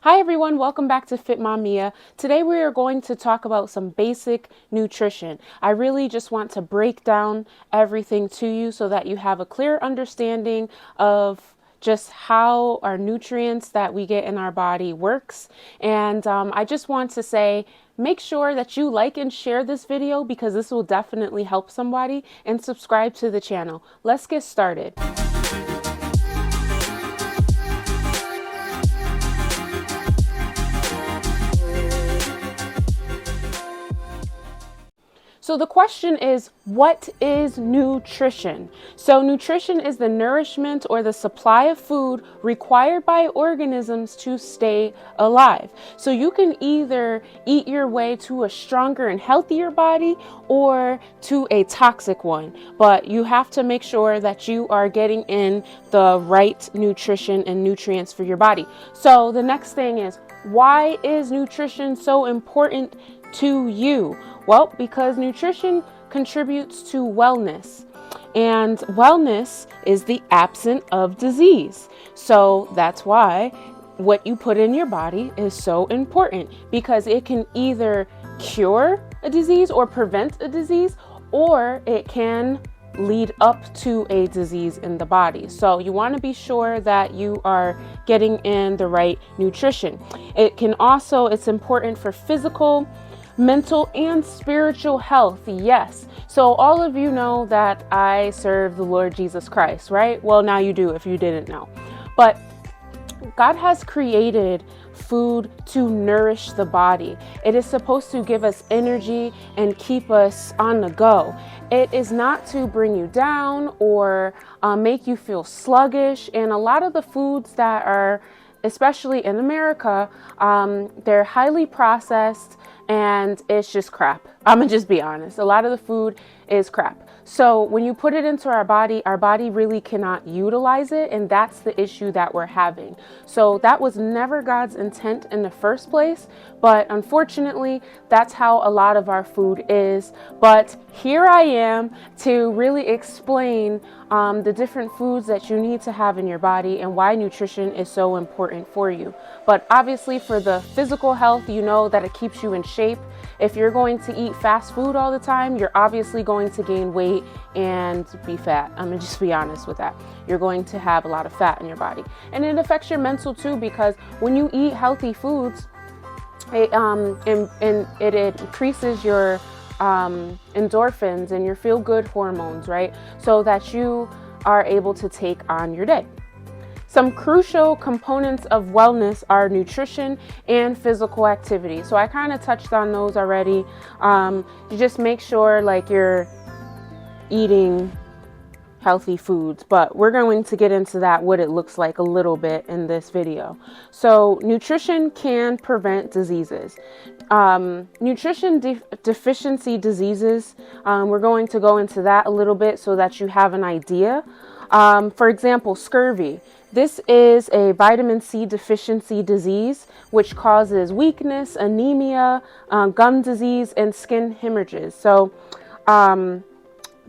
Hi everyone, welcome back to Fit Mom Mia. Today we are going to talk about some basic nutrition. I really just want to break down everything to you so that you have a clear understanding of just how our nutrients that we get in our body works. And I just want to say, make sure that you like and share this video because this will definitely help somebody, and subscribe to the channel. Let's get started. So the question is, what is nutrition? So nutrition is the nourishment or the supply of food required by organisms to stay alive. So you can either eat your way to a stronger and healthier body or to a toxic one, but you have to make sure that you are getting in the right nutrition and nutrients for your body. So the next thing is, why is nutrition so important to you? Well, because nutrition contributes to wellness, and wellness is the absence of disease. So that's why what you put in your body is so important, because it can either cure a disease or prevent a disease, or it can lead up to a disease in the body. So you want to be sure that you are getting in the right nutrition. It's important for physical, mental, and spiritual health. Yes. So all of you know that I serve the Lord Jesus Christ, right? Well, now you do if you didn't know. But God has created food to nourish the body. It is supposed to give us energy and keep us on the go. It is not to bring you down or make you feel sluggish. And a lot of the foods that are, especially in America, they're highly processed and it's just crap. I'm gonna just be honest. A lot of the food is crap. So when you put it into our body really cannot utilize it, and that's the issue that we're having. So that was never God's intent in the first place, but unfortunately, that's how a lot of our food is. But here I am to really explain the different foods that you need to have in your body and why nutrition is so important for you. But obviously for the physical health, you know that it keeps you in shape. If you're going to eat fast food all the time, you're obviously going to gain weight and be fat. I'm gonna just be honest with that. You're going to have a lot of fat in your body. And it affects your mental too, because when you eat healthy foods, it increases your endorphins and your feel-good hormones, right? So that you are able to take on your day. Some crucial components of wellness are nutrition and physical activity. So I kind of touched on those already. You just make sure like you're eating healthy foods, but we're going to get into that, what it looks like a little bit in this video. So nutrition can prevent diseases. Nutrition deficiency diseases, we're going to go into that a little bit so that you have an idea. For example, scurvy. This is a vitamin C deficiency disease which causes weakness, anemia, gum disease, and skin hemorrhages. So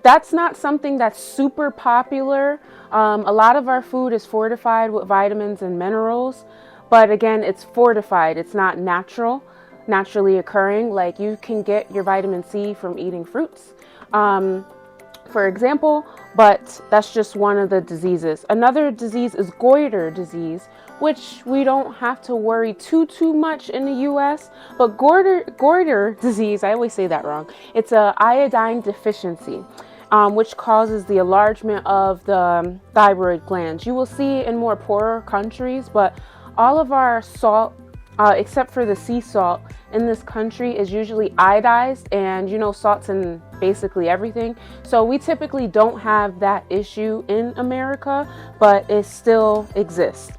that's not something that's super popular. A lot of our food is fortified with vitamins and minerals, but again, it's fortified. It's not naturally occurring. Like you can get your vitamin C from eating fruits, for example, but that's just one of the diseases. Another disease is goiter disease, which we don't have to worry too much in the US, but goiter disease, I always say that wrong. It's a iodine deficiency, which causes the enlargement of the thyroid glands. You will see it in more poorer countries, but all of our salt, except for the sea salt in this country, is usually iodized, and you know salt's in basically everything. So we typically don't have that issue in America, but it still exists.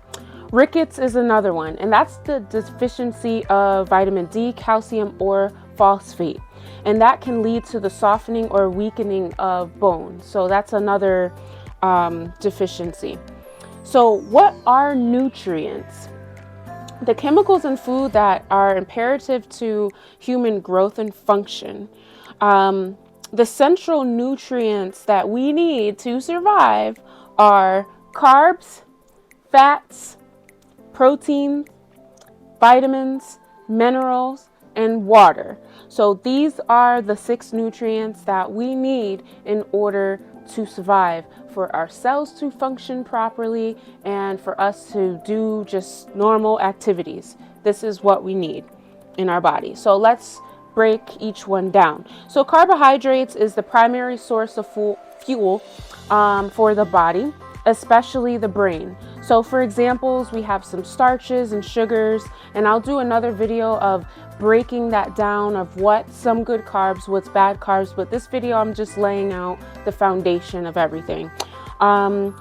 Rickets is another one, and that's the deficiency of vitamin D, calcium, or phosphate. And that can lead to the softening or weakening of bone. So that's another deficiency. So what are nutrients? The chemicals in food that are imperative to human growth and function. The central nutrients that we need to survive are carbs, fats, protein, vitamins, minerals, and water. So these are the 6 nutrients that we need in order to survive, for our cells to function properly, and for us to do just normal activities. This is what we need in our body. So let's break each one down. So carbohydrates is the primary source of fuel for the body, especially the brain. So for examples, we have some starches and sugars, and I'll do another video of breaking that down of what's some good carbs, what's bad carbs, but this video I'm just laying out the foundation of everything.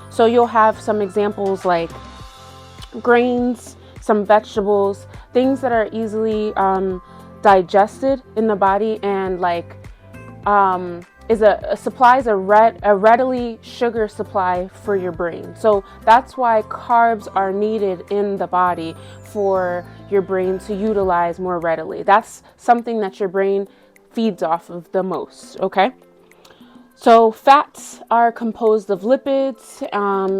So you'll have some examples like grains, some vegetables, things that are easily digested in the body, and like supplies a readily sugar supply for your brain. So that's why carbs are needed in the body for your brain to utilize more readily. That's something that your brain feeds off of the most, okay? So fats are composed of lipids,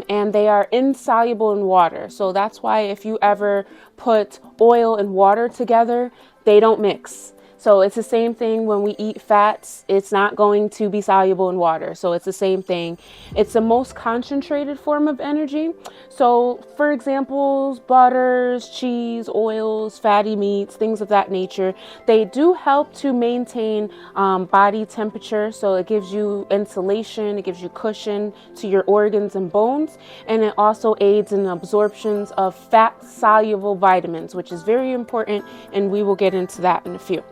and they are insoluble in water. So that's why if you ever put oil and water together, they don't mix. So it's the same thing when we eat fats. It's not going to be soluble in water. So it's the same thing. It's the most concentrated form of energy. So for examples, butters, cheese, oils, fatty meats, things of that nature, they do help to maintain body temperature. So it gives you insulation, it gives you cushion to your organs and bones, and it also aids in absorptions of fat-soluble vitamins, which is very important, and we will get into that in a few.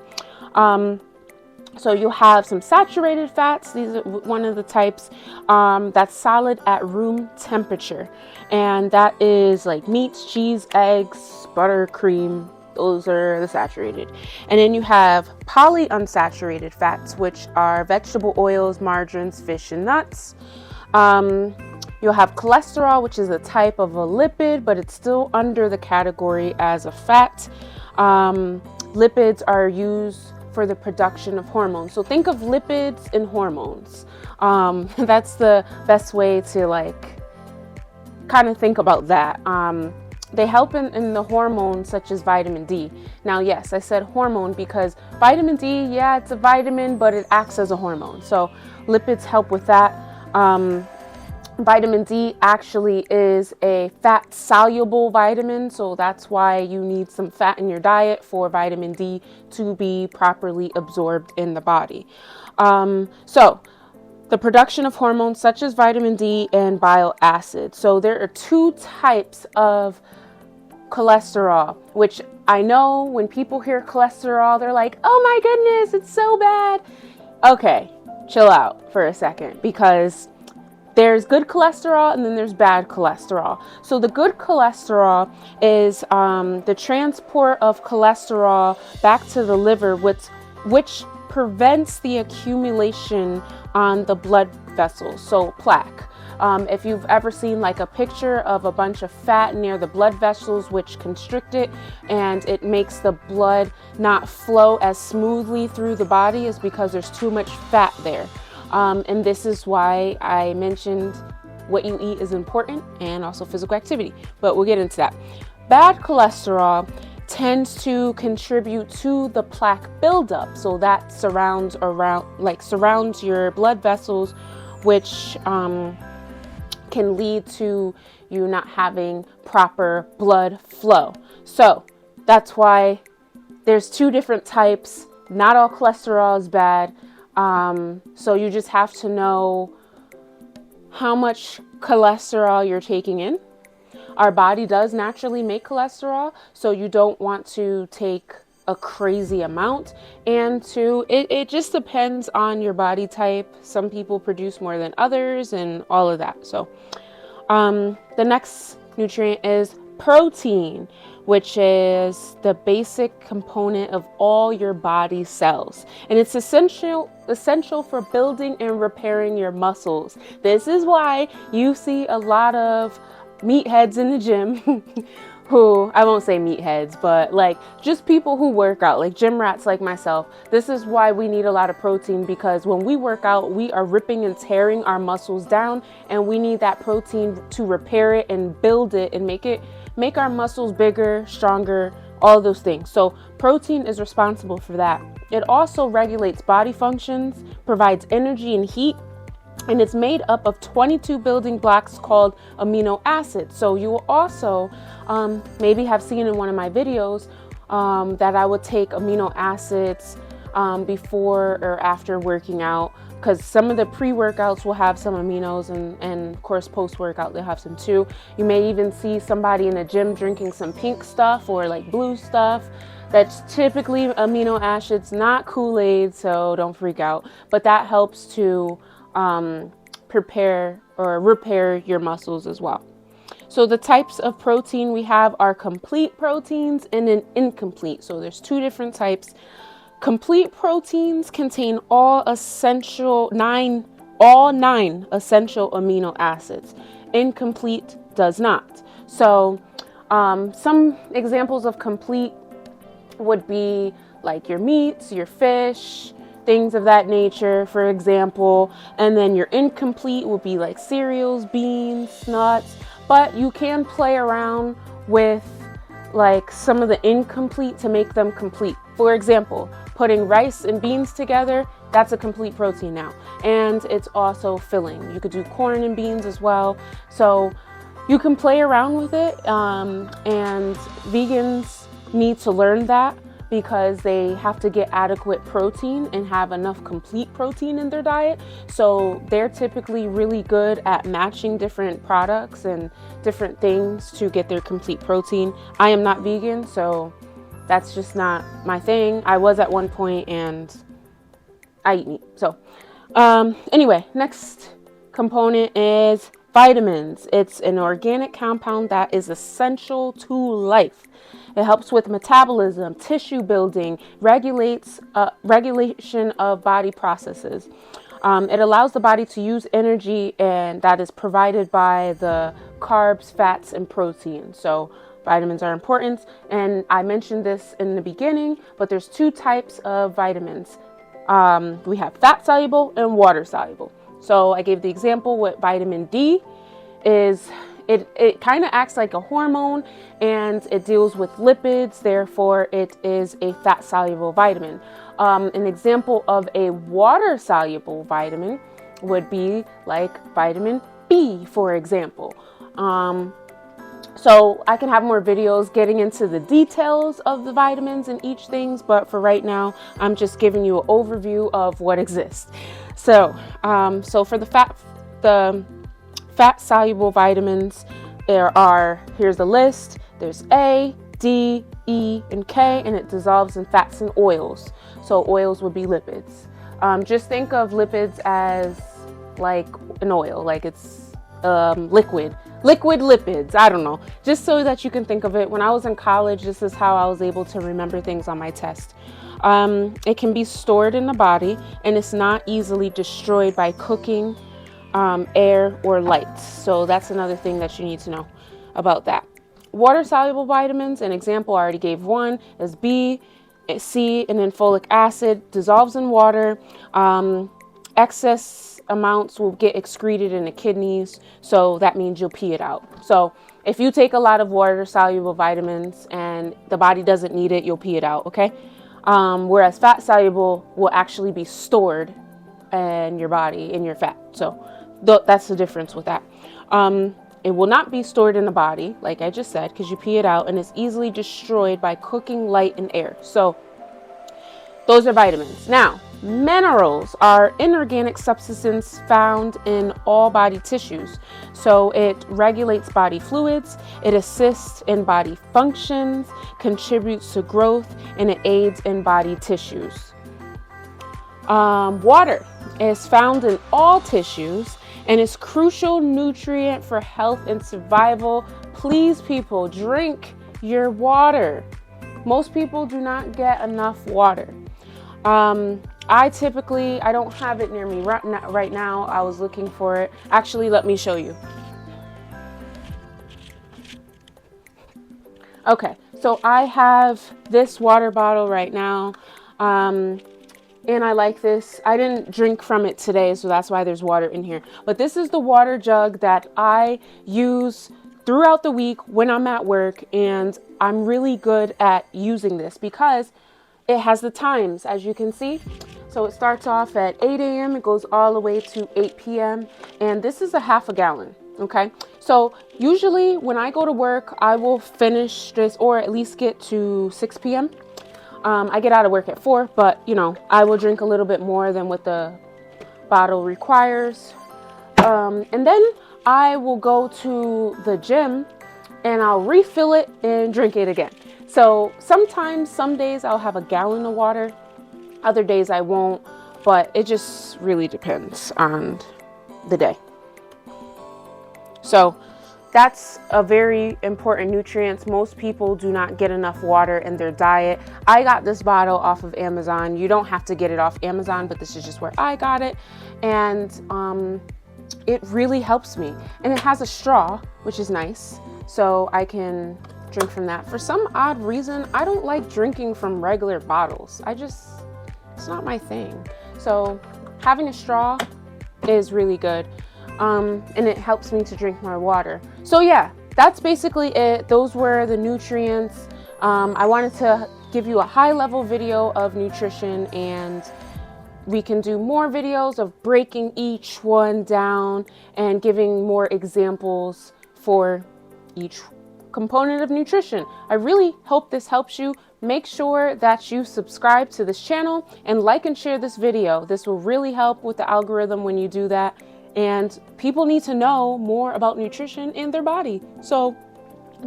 So you'll have some saturated fats. These are one of the types that's solid at room temperature, and that is like meats, cheese, eggs, butter, cream. Those are the saturated. And then you have polyunsaturated fats, which are vegetable oils, margarines, fish, and nuts. You'll have cholesterol, which is a type of a lipid, but it's still under the category as a fat. Lipids are used for the production of hormones. So think of lipids and hormones. That's the best way to like kind of think about that. They help in the hormones such as vitamin D. Now, yes, I said hormone because vitamin D, yeah, it's a vitamin, but it acts as a hormone. So lipids help with that. Vitamin D actually is a fat-soluble vitamin, so that's why you need some fat in your diet for vitamin D to be properly absorbed in the body. So the production of hormones such as vitamin D and bile acid. So there are 2 types of cholesterol, which I know when people hear cholesterol, they're like, oh my goodness, it's so bad. Okay, chill out for a second, because there's good cholesterol and then there's bad cholesterol. So the good cholesterol is the transport of cholesterol back to the liver, which prevents the accumulation on the blood vessels, so plaque. If you've ever seen like a picture of a bunch of fat near the blood vessels, which constrict it, and it makes the blood not flow as smoothly through the body, is because there's too much fat there. And this is why I mentioned what you eat is important, and also physical activity, but we'll get into that. Bad cholesterol tends to contribute to the plaque buildup. So that surrounds your blood vessels, which can lead to you not having proper blood flow. So that's why there's 2 different types. Not all cholesterol is bad. So you just have to know how much cholesterol you're taking in. Our body does naturally make cholesterol, so you don't want to take a crazy amount. And it just depends on your body type. Some people produce more than others and all of that. So the next nutrient is protein, which is the basic component of all your body cells, and it's essential for building and repairing your muscles. This is why you see a lot of meatheads in the gym who, I won't say meatheads, but like just people who work out, like gym rats like myself. This is why we need a lot of protein, because when we work out, we are ripping and tearing our muscles down, and we need that protein to repair it and build it and make our muscles bigger, stronger, all of those things. So protein is responsible for that. It also regulates body functions, provides energy and heat, and it's made up of 22 building blocks called amino acids. So you will also maybe have seen in one of my videos that I would take amino acids before or after working out, because some of the pre-workouts will have some aminos, and of course post-workout they'll have some too. You may even see somebody in the gym drinking some pink stuff or like blue stuff. That's typically amino acids, not Kool-Aid, so don't freak out. But that helps to prepare or repair your muscles as well. So the types of protein we have are complete proteins and an incomplete. So there's two different types. Complete proteins contain all nine essential amino acids. Incomplete does not. So some examples of complete would be like your meats, your fish, things of that nature, for example. And then your incomplete will be like cereals, beans, nuts. But you can play around with like some of the incomplete to make them complete. For example, putting rice and beans together, that's a complete protein now. And it's also filling. You could do corn and beans as well. So you can play around with it. And vegans need to learn that, because they have to get adequate protein and have enough complete protein in their diet. So they're typically really good at matching different products and different things to get their complete protein. I am not vegan, so that's just not my thing. I was at one point and I eat meat. So anyway, next component is vitamins. It's an organic compound that is essential to life. It helps with metabolism, tissue building, regulates regulation of body processes. It allows the body to use energy, and that is provided by the carbs, fats, and protein. So vitamins are important, and I mentioned this in the beginning, but there's two types of vitamins. We have fat soluble and water soluble. So I gave the example with vitamin D is it kind of acts like a hormone, and it deals with lipids, therefore it is a fat soluble vitamin. An example of a water soluble vitamin would be like vitamin B, for example. So I can have more videos getting into the details of the vitamins and each things, but for right now, I'm just giving you an overview of what exists. So, for the fat soluble vitamins, here's the list. There's A, D, E, and K, and it dissolves in fats and oils. So oils would be lipids. Just think of lipids as like an oil, like it's liquid lipids. I don't know, just so that you can think of it. When I was in college, this is how I was able to remember things on my test. It can be stored in the body, and it's not easily destroyed by cooking, air, or light. So that's another thing that you need to know about that. Water soluble vitamins, an example I already gave one, is B, C, and then folic acid dissolves in water. Excess amounts will get excreted in the kidneys, so that means you'll pee it out. So if you take a lot of water soluble vitamins and the body doesn't need it, you'll pee it out, okay? Whereas fat soluble will actually be stored in your body, in your fat. So that's the difference with that. It will not be stored in the body, like I just said, because you pee it out, and it's easily destroyed by cooking, light, and air. So those are vitamins. Now, minerals are inorganic substances found in all body tissues. So it regulates body fluids, it assists in body functions, contributes to growth, and it aids in body tissues. Water is found in all tissues and is crucial nutrient for health and survival. Please, people, drink your water. Most people do not get enough water. I don't have it near me right now. I was looking for it. Actually, let me show you. Okay, so I have this water bottle right now. And I like this. I didn't drink from it today, so that's why there's water in here. But this is the water jug that I use throughout the week when I'm at work, and I'm really good at using this because it has the times, as you can see. So it starts off at 8 a.m. It goes all the way to 8 p.m. And this is a half a gallon. Okay. So usually when I go to work, I will finish this or at least get to 6 p.m. I get out of work at 4, but you know, I will drink a little bit more than what the bottle requires. And then I will go to the gym and I'll refill it and drink it again. So sometimes, some days I'll have a gallon of water, other days I won't, but it just really depends on the day. So that's a very important nutrient. Most people do not get enough water in their diet. I got this bottle off of Amazon. You don't have to get it off Amazon, but this is just where I got it. And it really helps me. And it has a straw, which is nice. So I can drink from that. For some odd reason, I don't like drinking from regular bottles. It's not my thing. So having a straw is really good. And it helps me to drink more water. So yeah, that's basically it. Those were the nutrients. I wanted to give you a high level video of nutrition, and we can do more videos of breaking each one down and giving more examples for each component of nutrition. I really hope this helps you. Make sure that you subscribe to this channel and like and share this video. This will really help with the algorithm when you do that. And people need to know more about nutrition in their body. So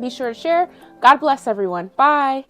be sure to share. God bless everyone. Bye.